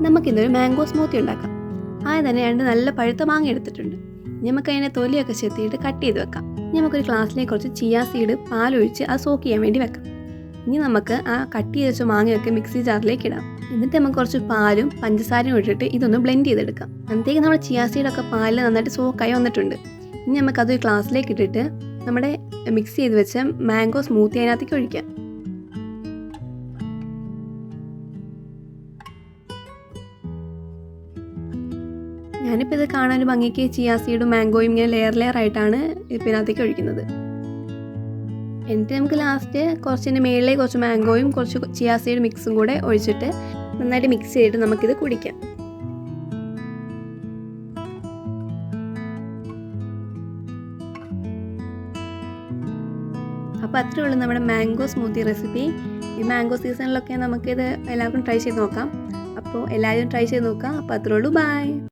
നമുക്കിന്നൊരു mango smoothie ഉണ്ടാക്കാം. ആദ്യം തന്നെ 2 നല്ല പഴുത്ത മാങ്ങ എടുത്തിട്ടുണ്ട്. നമുക്കതിനെ തൊലിയൊക്കെ ചെത്തിയിട്ട് കട്ട് ചെയ്ത് വെക്കാം. നമുക്കൊരു ഗ്ലാസ്സിലേക്ക് കുറച്ച് ചിയാ സീഡ് പാലൊഴിച്ച് അത് സോക്ക് ചെയ്യാൻ വേണ്ടി വെക്കാം. ഇനി നമുക്ക് ആ കട്ട് ചെയ്ത് വെച്ച മാങ്ങയൊക്കെ മിക്സി ജാറിലേക്ക് ഇടാം. എന്നിട്ട് നമുക്ക് കുറച്ച് പാലും പഞ്ചസാരയും ഇട്ടിട്ട് ഇതൊന്ന് ബ്ലെൻഡ് ചെയ്തെടുക്കാം. അന്നത്തേക്ക് നമ്മുടെ ചിയാ സീഡൊക്കെ പാലിൽ നന്നായിട്ട് സോക്കായി വന്നിട്ടുണ്ട്. ഇനി നമുക്കതൊരു ഗ്ലാസ്സിലേക്ക് ഇട്ടിട്ട് നമ്മുടെ മിക്സ് ചെയ്ത് വെച്ച മാംഗോ സ്മൂത്തി അതിനകത്തേക്ക് ഒഴിക്കാം. ഞാനിപ്പോൾ ഇത് കാണാൻ ഒരു ഭംഗിക്ക് ചിയാ സീഡും മാംഗോയും ഇങ്ങനെ ലെയർ ആയിട്ടാണ് ഇപ്പോൾ ഇതിനകത്തേക്ക് ഒഴിക്കുന്നത്. എന്നിട്ട് നമുക്ക് ലാസ്റ്റ് കുറച്ചിൻ്റെ മേളിലേക്ക് കുറച്ച് മാംഗോയും കുറച്ച് ചിയാ സീഡ് മിക്സും കൂടെ ഒഴിച്ചിട്ട് നന്നായിട്ട് മിക്സ് ചെയ്തിട്ട് നമുക്കിത് കുടിക്കാം. അപ്പോൾ അത്രയേ ഉള്ളൂ നമ്മുടെ മാംഗോ സ്മൂത്തി റെസിപ്പി. ഈ മാംഗോ സീസണിലൊക്കെ നമുക്കിത് എല്ലാവർക്കും ട്രൈ ചെയ്ത് നോക്കാം. അപ്പോൾ എല്ലാവരും ട്രൈ ചെയ്ത് നോക്കാം. അപ്പോൾ അത്രയേ ഉള്ളൂ. ബൈ.